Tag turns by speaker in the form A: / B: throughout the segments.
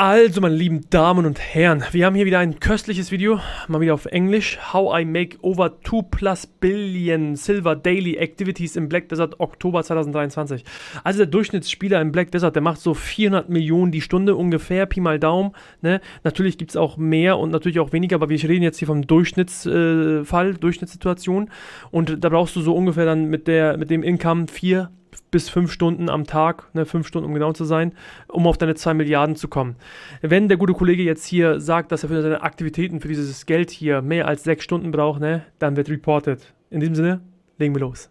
A: Also, meine lieben Damen und Herren, wir haben hier wieder ein köstliches Video, mal wieder auf Englisch. How I make over 2+ billion Silver Daily Activities in Black Desert, Oktober 2023. Also der Durchschnittsspieler im Black Desert, der macht so 400 Millionen die Stunde ungefähr, Pi mal Daumen. Ne? Natürlich gibt es auch mehr und natürlich auch weniger, aber wir reden jetzt hier vom Durchschnittsfall, Durchschnittssituation. Und da brauchst du so ungefähr dann mit dem Income 4 bis 5 Stunden am Tag, 5 Stunden, um genau zu sein, um auf deine 2 Milliarden zu kommen. Wenn der gute Kollege jetzt hier sagt, dass er für seine Aktivitäten, für dieses Geld hier mehr als 6 Stunden braucht, ne, dann wird reported. In diesem Sinne, legen wir los.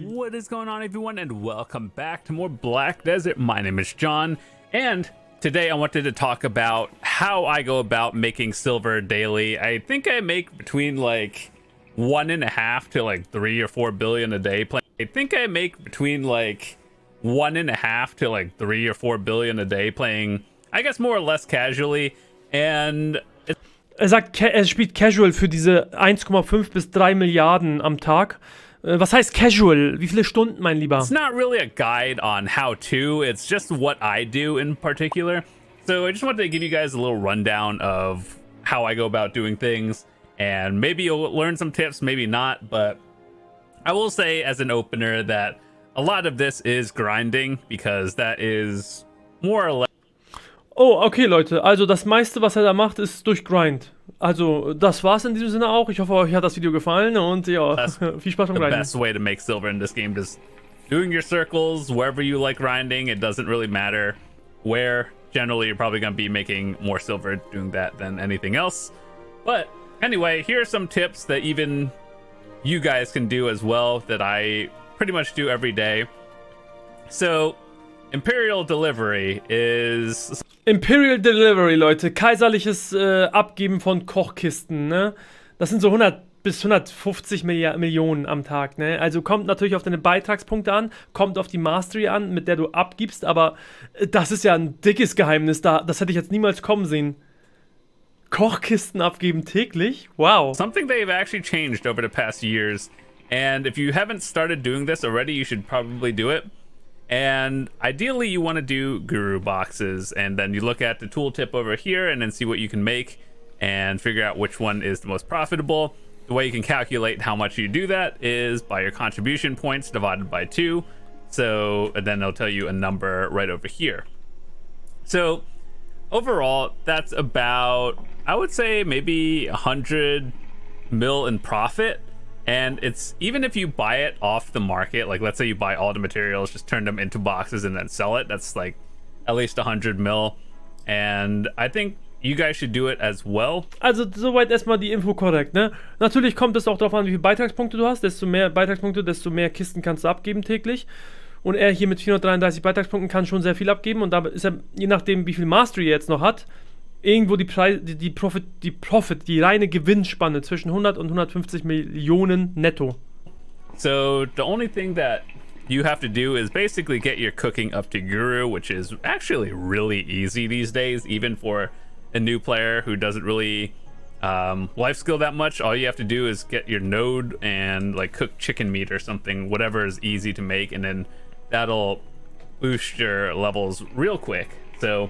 B: What is going on, everyone, and welcome back to more Black Desert. My name is John, and today I wanted to talk about how I go about making silver daily. I think I make between like 1.5 to like 3 or 4 billion a day playing. I think I make between like 1.5 to like 3 or 4 billion a day playing, I guess more or less casually. And
A: Er sagt, er spielt casual für diese 1,5 bis 3 Milliarden am Tag. Was heißt casual? Wie viele Stunden, mein Lieber?
B: it's not really a guide on how to, it's just what I do in particular. So I just wanted to give you guys a little rundown of how I go about doing things, and maybe you'll learn some tips, maybe not, but I will say as an opener that a lot of this is grinding, because that is more or less
A: Oh, okay, Leute. Also das meiste, was er da macht, ist durch Grind. Also das war's in diesem Sinne auch. Ich hoffe, euch hat das Video gefallen und ja, viel Spaß beim
B: the
A: Grinden.
B: best way to make silver in this game. Just doing your circles wherever you like grinding. It doesn't really matter where. Generally, you're probably going to be making more silver doing that than anything else. But anyway, here are some tips that even you guys can do as well that I pretty much do every day. So Imperial Delivery is...
A: Imperial Delivery, Leute. Kaiserliches Abgeben von Kochkisten, ne? Das sind so 100 bis 150 Millionen am Tag, ne? Also kommt natürlich auf deine Beitragspunkte an, kommt auf die Mastery an, mit der du abgibst, aber das ist ja ein dickes Geheimnis da. Das hätte ich jetzt niemals kommen sehen. Kochkisten abgeben täglich? Wow.
B: something they've actually changed over the past years. And if you haven't started doing this already, you should probably do it. And ideally, you want to do guru boxes, and then you look at the tooltip over here and then see what you can make and figure out which one is the most profitable. The way you can calculate how much you do that is by your contribution points divided by 2. So and then they'll tell you a number right over here. So overall, that's about, I would say, maybe 100 mil in profit. And it's, even if you buy it off the market, like let's say you buy all the materials, just turn them into boxes and then sell it, that's like at least 100 mil. And I think you guys should do it as well.
A: Also soweit erstmal die Info korrekt, ne? Natürlich kommt es auch darauf an, wie viele Beitragspunkte du hast. Desto mehr Beitragspunkte, desto mehr Kisten kannst du abgeben täglich. Und er hier mit 433 Beitragspunkten kann schon sehr viel abgeben. Und da ist er, je nachdem, wie viel Mastery er jetzt noch hat, irgendwo die reine Gewinnspanne zwischen 100 und 150 Millionen netto.
B: So the only thing that you have to do is basically get your cooking up to Guru, which is actually really easy these days, even for a new player who doesn't really life skill that much. All you have to do is get your node and like cook chicken meat or something, whatever is easy to make, and then that'll boost your levels real quick. So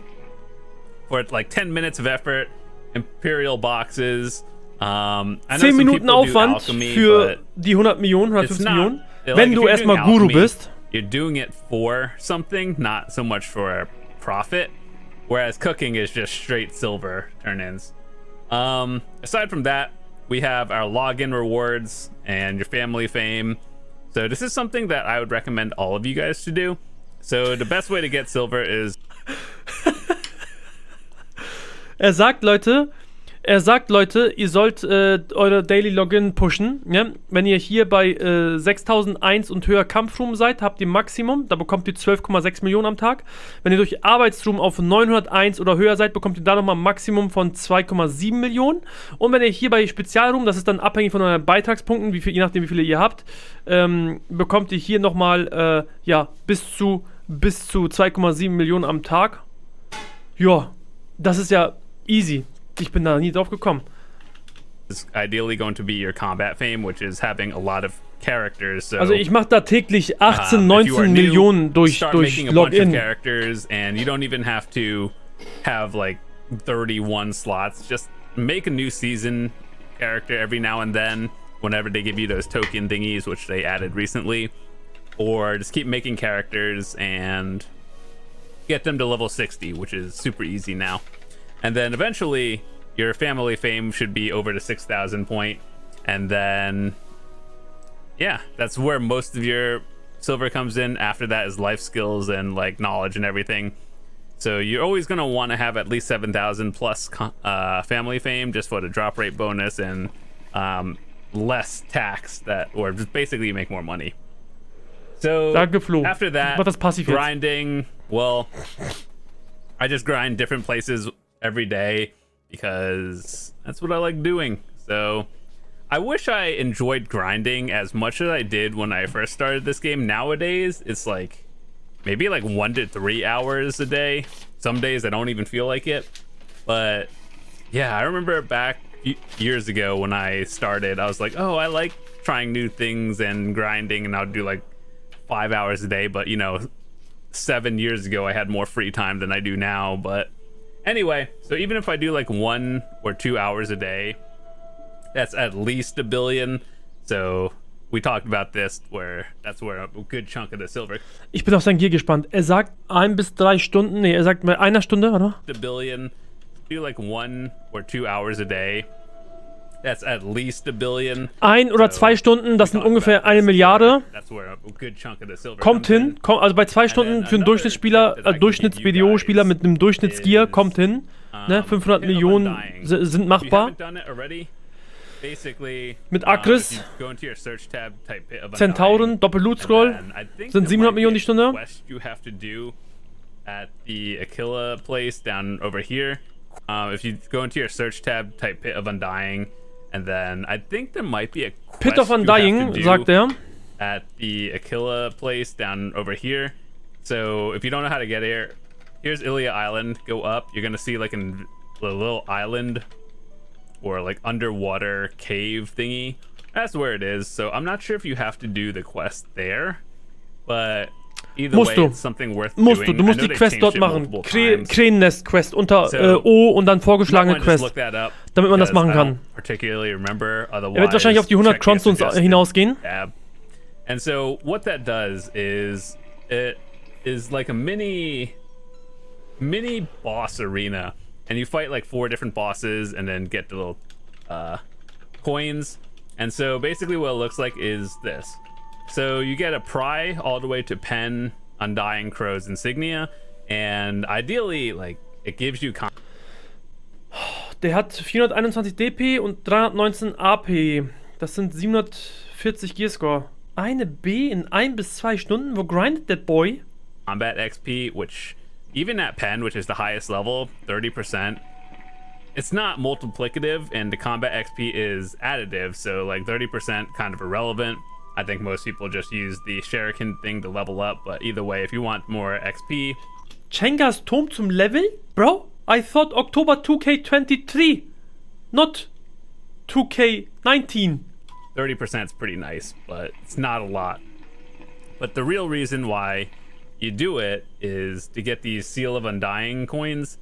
B: for like 10 minutes of effort, Imperial boxes. I know
A: 10
B: some
A: Minuten
B: people do
A: Aufwand
B: alchemy,
A: für
B: but
A: die 100 Millionen,
B: it's
A: 150
B: not,
A: Millionen.
B: like,
A: Wenn
B: if
A: du
B: you're
A: erstmal
B: doing
A: Guru
B: alchemy,
A: bist.
B: you're doing it for something, not so much for profit. Whereas cooking is just straight silver turn-ins. Aside from that, we have our login rewards and your family fame. So this is something that I would recommend all of you guys to do. So the best way to get silver is...
A: Er sagt, Leute, ihr sollt eure Daily Login pushen. Ja? Wenn ihr hier bei 6001 und höher Kampfruhm seid, habt ihr Maximum. Da bekommt ihr 12,6 Millionen am Tag. Wenn ihr durch Arbeitsruhm auf 901 oder höher seid, bekommt ihr da nochmal ein Maximum von 2,7 Millionen. Und wenn ihr hier bei Spezialruhm, das ist dann abhängig von euren Beitragspunkten, je nachdem wie viele ihr habt, bekommt ihr hier nochmal bis zu 2,7 Millionen am Tag. Ja, das ist ja easy. Ich bin da nie drauf gekommen.
B: Is ideally going to be your combat fame, which is having a lot of characters. So
A: Also ich mache da täglich 18,
B: if you are
A: 19
B: new,
A: Millionen durch
B: start making a bunch of
A: Login.
B: characters, and you don't even have to have like 31 slots. Just make a new season character every now and then, whenever they give you those token thingies, which they added recently, or just keep making characters and get them to level 60, which is super easy now. And then eventually your family fame should be over the 6,000 point, and then yeah, that's where most of your silver comes in. After that is life skills and like knowledge and everything. So you're always going to want to have at least 7,000 plus family fame, just for the drop rate bonus and less tax, or just basically you make more money. So
A: Danke, Flo.
B: after that,
A: Mach das passiv jetzt.
B: grinding, well, I just grind different places every day because that's what I like doing. So I wish I enjoyed grinding as much as I did when I first started this game. Nowadays, it's like maybe like 1 to 3 hours a day. Some days I don't even feel like it. But yeah, I remember back years ago when I started, I was like, oh, I like trying new things and grinding, and I'll do like 5 hours a day. But you know, 7 years ago I had more free time than I do now. But anyway, so even if I do like 1 or 2 hours a day, that's at least $1 billion. So we talked about this, that's where a good chunk of the silver.
A: Ich bin auf sein Gear gespannt. Er sagt 1 bis 3 Stunden. Nee, er sagt bei einer Stunde, oder?
B: $1 billion. Do like 1 or 2 hours a day. That's at least $1 billion.
A: 1 oder 2 Stunden, das sind ungefähr 1 Milliarde.
B: That's where a good chunk of the silver
A: Kommt hin. Also bei 2 Stunden für einen Durchschnittsspieler, Durchschnitts-BDO-Spieler mit einem Durchschnittsgear, kommt hin. Ne? 500 Millionen sind machbar. Mit Akris, Zentauren, Doppel-Loot-Scroll sind 700 Millionen die Stunde.
B: At the Aquila place down over here. If you go into your search tab, type Pit of Undying, and then I think there might be a quest
A: Pit of Undying, sagt er.
B: At the Aquila place down over here. So if you don't know how to get here, here's Ilia Island. Go up, you're gonna see like a little island or like underwater cave thingy. That's where it is. So I'm not sure if you have to do the quest there, but either way, it's something worth doing.
A: Du musst die Quest dort machen. Kränennest-Quest unter O und dann vorgeschlagene Quest, damit man das machen kann. Er wird wahrscheinlich auf die 100 Cronstones hinausgehen.
B: And so what that does is it is like a mini boss arena, and you fight like 4 different bosses and then get the little coins. And so basically what it looks like is this. So you get a pry all the way to Pen, Undying Crow's Insignia, and ideally, like, it gives you.
A: Der hat 421 DP und 319 AP. Das sind 740 Gearscore. Eine B in 1 bis 2 Stunden? Wo grindet that boy?
B: Combat XP, which even at Pen, which is the highest level, 30%, it's not multiplicative, and the combat XP is additive, so like 30% kind of irrelevant. I think most people just use the Shuriken thing to level up, but either way, if you want more XP.
A: Chengas Turm zum Level? Bro, I thought October 2K23, not 2K19.
B: 30% is pretty nice, but it's not a lot. But the real reason why you do it is to get these Seal of Undying coins.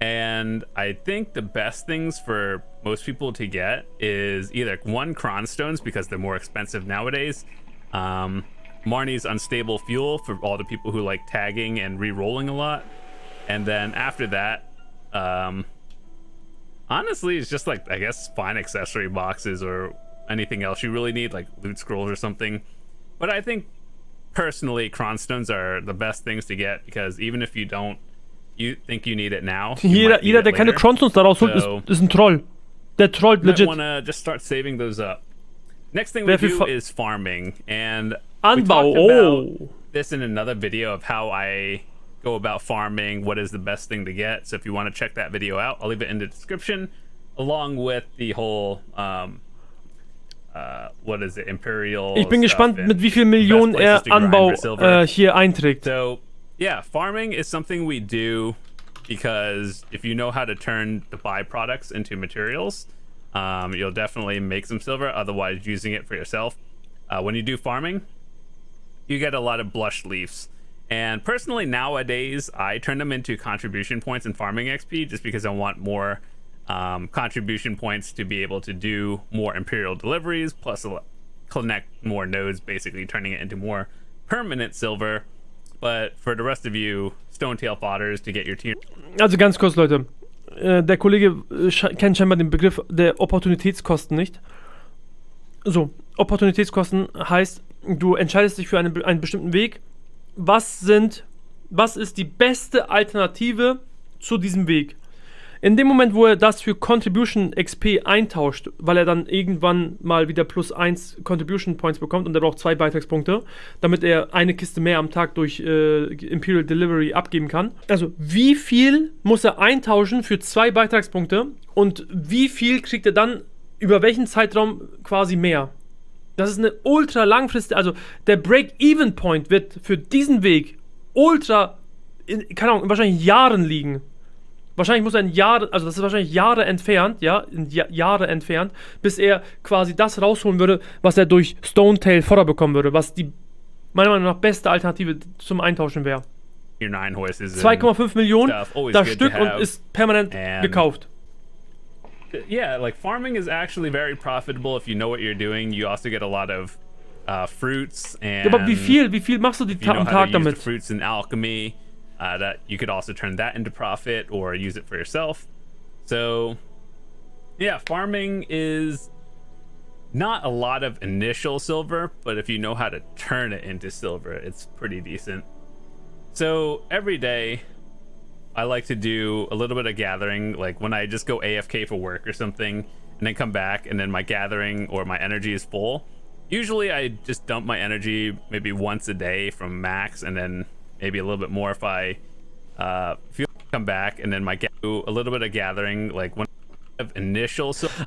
B: And I think the best things for most people to get is either 1, Cronstones, because they're more expensive nowadays. Marnie's Unstable Fuel for all the people who like tagging and re-rolling a lot. And then after that, honestly, it's just like, I guess, fine accessory boxes or anything else you really need, like loot scrolls or something. But I think personally, Cronstones are the best things to get, because even if you don't, you think you need it now.
A: Jeder, der keine Cronstones daraus holt, ist ein Troll. Der trollt legit.
B: You wanna just start saving those up. Next thing we do is farming, and we talked about this in another video of how I go about farming, what is the best thing to get. So if you want to check that video out, I'll leave it in the description, along with the whole what is it, Imperial.
A: Ich bin gespannt, mit wie viel Millionen er Anbau hier einträgt.
B: So yeah, farming is something we do because if you know how to turn the byproducts into materials, you'll definitely make some silver. Otherwise, using it for yourself when you do farming, you get a lot of blush leaves. And personally, nowadays, I turn them into contribution points in farming XP just because I want more contribution points to be able to do more Imperial deliveries, plus connect more nodes, basically turning it into more permanent silver. But for the rest of you, Stonetail Fodders to get your tier.
A: Also ganz kurz, Leute. Der Kollege kennt scheinbar den Begriff der Opportunitätskosten nicht. So, Opportunitätskosten heißt, du entscheidest dich für einen bestimmten Weg. Was ist die beste Alternative zu diesem Weg? In dem Moment, wo er das für Contribution XP eintauscht, weil er dann irgendwann mal wieder +1 Contribution Points bekommt und er braucht 2 Beitragspunkte, damit er eine Kiste mehr am Tag durch Imperial Delivery abgeben kann. Also, wie viel muss er eintauschen für 2 Beitragspunkte und wie viel kriegt er dann über welchen Zeitraum quasi mehr? Das ist eine ultra langfristige, also der Break-Even-Point wird für diesen Weg ultra, keine Ahnung, wahrscheinlich Jahren liegen. Wahrscheinlich muss er also das ist wahrscheinlich Jahre entfernt, ja, Jahre entfernt, bis er quasi das rausholen würde, was er durch Stonetail Fodder bekommen würde, was die meiner Meinung nach beste Alternative zum Eintauschen wäre. 2,5 Millionen das Stück und ist permanent gekauft.
B: Yeah, like farming is actually very profitable if you know what you're doing. You also get a lot of fruits and.
A: Ja, aber wie viel machst du am Tag damit?
B: Fruits in alchemy, that you could also turn that into profit or use it for yourself. So, yeah, farming is not a lot of initial silver, but if you know how to turn it into silver, it's pretty decent. So every day, I like to do a little bit of gathering, like when I just go AFK for work or something, and then come back, and then my gathering or my energy is full. Usually I just dump my energy maybe once a day from max, and then maybe a little bit more if I feel come back, and then do a little bit of gathering, like when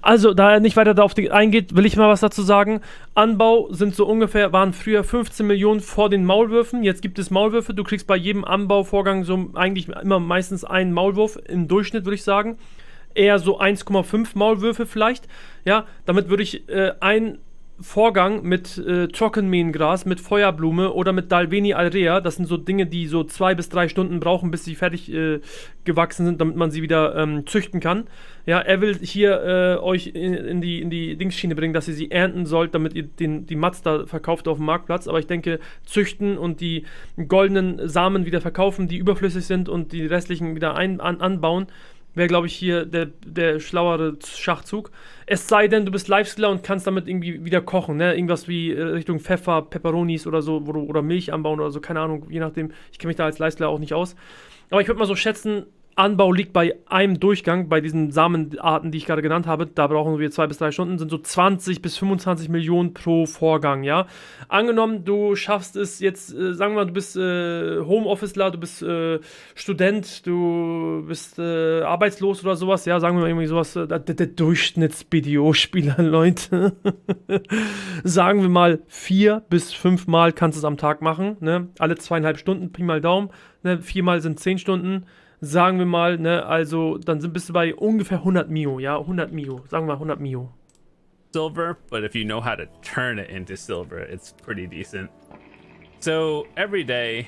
A: Also, da er nicht weiter darauf eingeht, will ich mal was dazu sagen. Anbau waren früher 15 Millionen vor den Maulwürfen. Jetzt gibt es Maulwürfe. Du kriegst bei jedem Anbauvorgang so eigentlich immer meistens einen Maulwurf im Durchschnitt, würde ich sagen. Eher so 1,5 Maulwürfe vielleicht. Ja, damit würde ich einen Vorgang mit Trockenmähengras, mit Feuerblume oder mit Dalveni Alrea, das sind so Dinge, die so 2 bis 3 Stunden brauchen, bis sie fertig gewachsen sind, damit man sie wieder züchten kann. Ja, er will hier euch in die Dingsschiene bringen, dass ihr sie ernten sollt, damit ihr die Mazda verkauft auf dem Marktplatz. Aber ich denke, züchten und die goldenen Samen wieder verkaufen, die überflüssig sind, und die restlichen wieder anbauen, wäre, glaube ich, hier der schlauere Schachzug. Es sei denn, du bist Lifeskiller und kannst damit irgendwie wieder kochen, ne? Irgendwas wie Richtung Pfeffer, Peperonis oder so, oder Milch anbauen oder so, keine Ahnung, je nachdem. Ich kenne mich da als Lifeskiller auch nicht aus. Aber ich würde mal so schätzen, Anbau liegt bei einem Durchgang, bei diesen Samenarten, die ich gerade genannt habe. Da brauchen wir 2 bis 3 Stunden, sind so 20 bis 25 Millionen pro Vorgang, ja. Angenommen, du schaffst es jetzt, sagen wir mal, du bist Homeofficeler, du bist Student, du bist arbeitslos oder sowas, ja, sagen wir mal irgendwie sowas, der Durchschnittsvideospieler, Leute. Sagen wir mal 4 bis 5 Mal kannst du es am Tag machen, ne? Alle 2,5 Stunden, Pi mal Daumen, ne? 4 Mal sind 10 Stunden. Sagen wir mal, ne, also dann bist du bei ungefähr 100 Mio, ja, 100 Mio, sagen wir mal 100 Mio.
B: Silver, but if you know how to turn it into silver, it's pretty decent. So every day,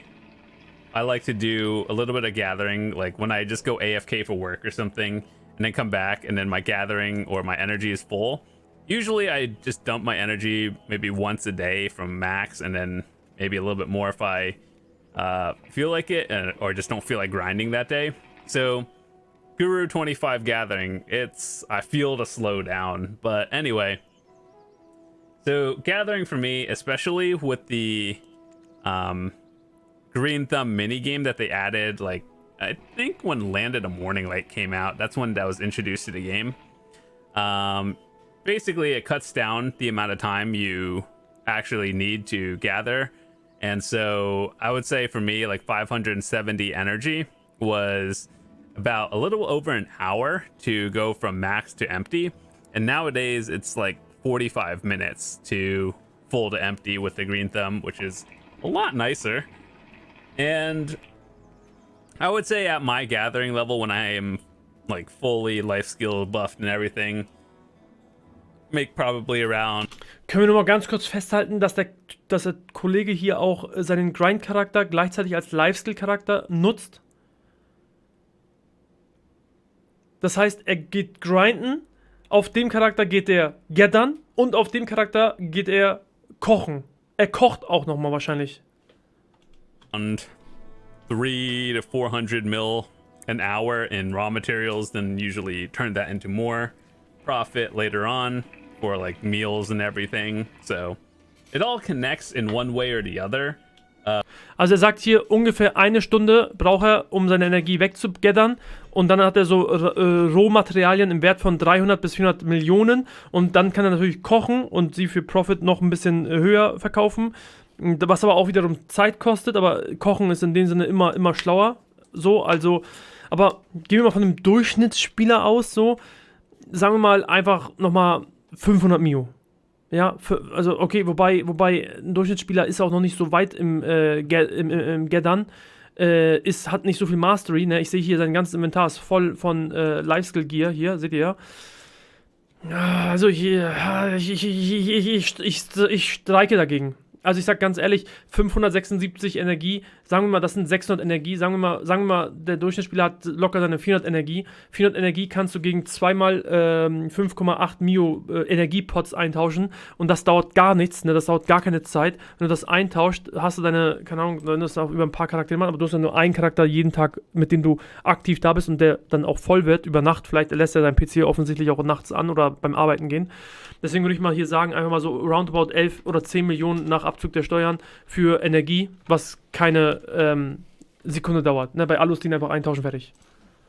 B: I like to do a little bit of gathering, like when I just go AFK for work or something, and then come back, and then my gathering or my energy is full. Usually I just dump my energy maybe once a day from max, and then maybe a little bit more if I feel like it, or just don't feel like grinding that day. So Guru 25 gathering, I feel to slow down, but anyway, so gathering for me, especially with the Green Thumb mini game that they added, like I think when Landed a Morning Light came out, that's when that was introduced to the game. Basically it cuts down the amount of time you actually need to gather. And so I would say for me, like 570 energy was about a little over an hour to go from max to empty. And nowadays it's like 45 minutes to full to empty with the Green Thumb, which is a lot nicer. And I would say at my gathering level, when I am like fully life skill buffed and everything, make probably around.
A: Können wir nur mal ganz kurz festhalten, dass der Kollege hier auch seinen Grind-Charakter gleichzeitig als Lifeskill-Charakter nutzt? Das heißt, er geht grinden, auf dem Charakter geht er gathern und auf dem Charakter geht er kochen. Er kocht auch nochmal wahrscheinlich.
B: Und 300 to 400 mil an hour in raw materials, then usually turn that into more profit later on for like meals and everything. So it all connects in one way or the other.
A: Also er sagt hier, ungefähr 1 Stunde braucht er, um seine Energie wegzugathern. Und dann hat er so Rohmaterialien im Wert von 300 bis 400 Millionen. Und dann kann er natürlich kochen und sie für Profit noch ein bisschen höher verkaufen. Was aber auch wiederum Zeit kostet. Aber Kochen ist in dem Sinne immer schlauer. So, also, aber gehen wir mal von einem Durchschnittsspieler aus, so. Sagen wir mal einfach nochmal 500 Mio. Ja, also okay, wobei ein Durchschnittsspieler ist auch noch nicht so weit im Gathern, hat nicht so viel Mastery, ne? Ich sehe hier, sein ganzes Inventar ist voll von Lifeskill Gear, hier, seht ihr ja. Also hier, ich streike dagegen. Also ich sag ganz ehrlich, 576 Energie, sagen wir mal, das sind 600 Energie, sagen wir mal, der Durchschnittsspieler hat locker seine 400 Energie. 400 Energie kannst du gegen zweimal 5,8 Mio Energiepots eintauschen und das dauert gar nichts, ne? Das dauert gar keine Zeit. Wenn du das eintauscht, hast du deine, keine Ahnung, wenn du das auch über ein paar Charaktere machst, aber du hast ja nur einen Charakter jeden Tag, mit dem du aktiv da bist und der dann auch voll wird über Nacht. Vielleicht lässt er deinen PC offensichtlich auch nachts an oder beim Arbeiten gehen. Deswegen würde ich mal hier sagen, einfach mal so roundabout 11 oder 10 Millionen nach Abzug der Steuern für Energie, was keine Sekunde dauert. Ne? Bei Alustin einfach eintauschen, fertig.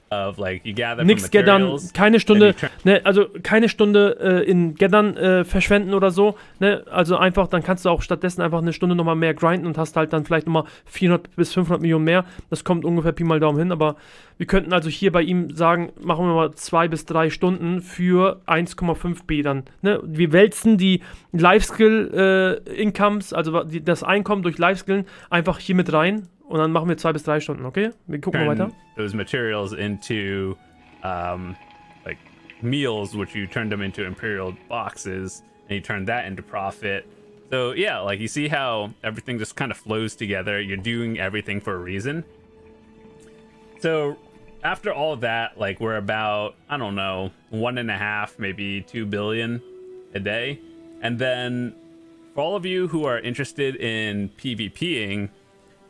B: Of like you gather
A: Nix gathern, keine Stunde, ne, also keine Stunde in Gathern verschwenden oder so, ne, also einfach, dann kannst du auch stattdessen einfach eine Stunde nochmal mehr grinden und hast halt dann vielleicht nochmal 400 bis 500 Millionen mehr, das kommt ungefähr Pi mal Daumen hin, aber wir könnten also hier bei ihm sagen, machen wir mal 2 bis 3 Stunden für 1,5B dann, ne, wir wälzen die Lifeskill-Incomes, also das Einkommen durch Lifeskillen einfach hier mit rein. Und dann machen wir 2 bis 3 Stunden, okay? Wir gucken mal weiter.
B: Those materials into like meals, which you turn them into Imperial boxes, and you turn that into profit. So yeah, like you see how everything just kind of flows together. You're doing everything for a reason. So after all of that, like we're about, I don't know, 1.5, maybe 2 billion a day. And then for all of you who are interested in PvPing,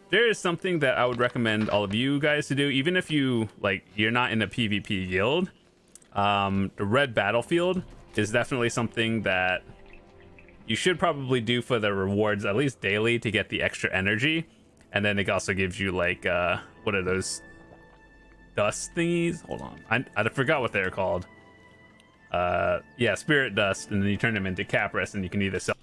B: there is something that I would recommend all of you guys to do, even if you're not in a PvP guild. The Red Battlefield is definitely something that you should probably do for the rewards, at least daily, to get the extra energy. And then it also gives you like, what are those dust thingies? Hold on, I forgot what they're called. Yeah, Spirit Dust, and then you turn them into Capris, and you can either sell.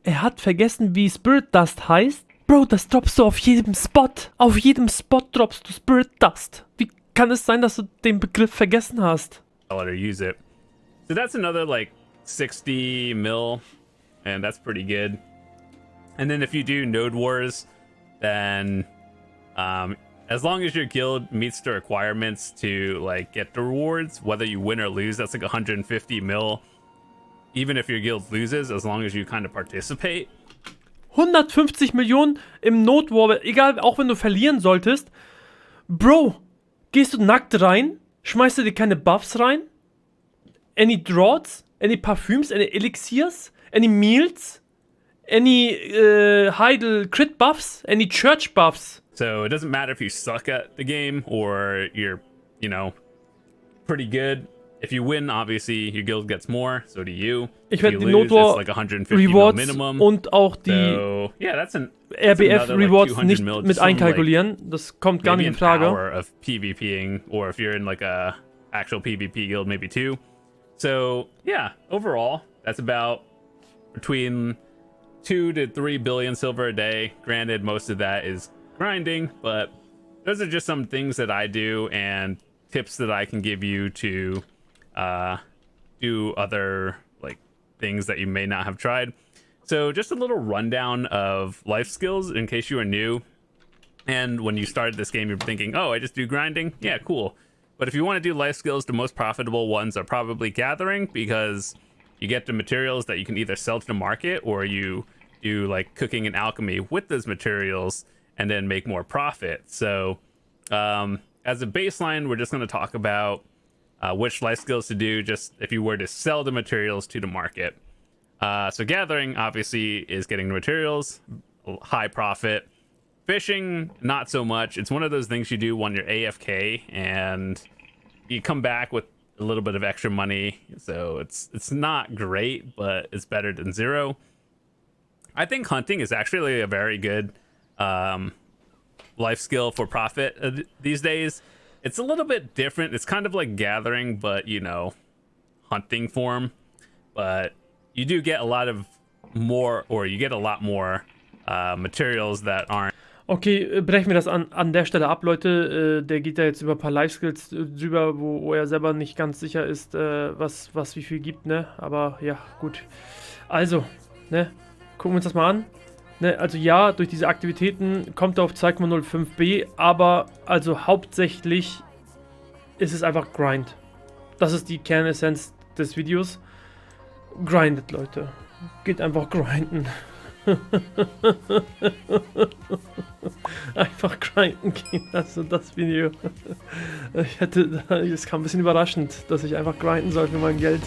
A: Hat vergessen, wie Spirit Dust heißt. Bro, das droppst du auf jedem Spot. Auf jedem Spot droppst du Spirit Dust. Wie kann es sein, dass du den Begriff vergessen hast?
B: Or use it. So that's another like 60 mil, and that's pretty good. And then if you do Node Wars, then as long as your guild meets the requirements to like get the rewards, whether you win or lose, that's like 150 mil. Even if your guild loses, as long as you kind of participate.
A: 150 Millionen im Node War, egal, auch wenn du verlieren solltest. Bro, gehst du nackt rein? Schmeißt du dir keine Buffs rein? Any Draughts? Any Parfüms? Any Elixiers? Any Meals? Any Heidel Crit Buffs? Any Church Buffs?
B: So it doesn't matter if you suck at the game or you're, pretty good. If you win, obviously, your guild gets more, so do you.
A: Ich werde die Node War
B: like
A: Rewards und auch die RBF Rewards nicht mit einkalkulieren. Das kommt gar nicht in Frage.
B: Hour of PvPing, or if you're in like a actual PvP guild, maybe 2. So yeah, overall, that's about between 2 to 3 billion silver a day. Granted, most of that is grinding, but those are just some things that I do and tips that I can give you to do other like things that you may not have tried. So just a little rundown of life skills in case you are new. And when you started this game, you're thinking, oh, I just do grinding. Yeah, cool. But if you want to do life skills, the most profitable ones are probably gathering, because you get the materials that you can either sell to the market, or you do like cooking and alchemy with those materials and then make more profit. So as a baseline, we're just going to talk about which life skills to do just if you were to sell the materials to the market. So gathering obviously is getting the materials, high profit. Fishing, not so much. It's one of those things you do when you're AFK and you come back with a little bit of extra money. So it's not great, but it's better than zero. I think hunting is actually a very good life skill for profit these days. It's a little bit different. It's kind of like gathering, but you know, hunting form. But you do get a lot more materials that aren't.
A: Okay, brechen wir das an der Stelle ab, Leute. Der geht da jetzt über ein paar Life-Skills drüber, wo er selber nicht ganz sicher ist, was wie viel gibt, ne? Aber ja, gut. Also, ne? Gucken wir uns das mal an. Ne? Also ja, durch diese Aktivitäten kommt er auf 2,05b, aber also hauptsächlich ist es einfach Grind. Das ist die Kernessenz des Videos. Grindet, Leute. Geht einfach grinden. Einfach grinden gehen, also das Video. Es kam ein bisschen überraschend, dass ich einfach grinden soll für mein Geld.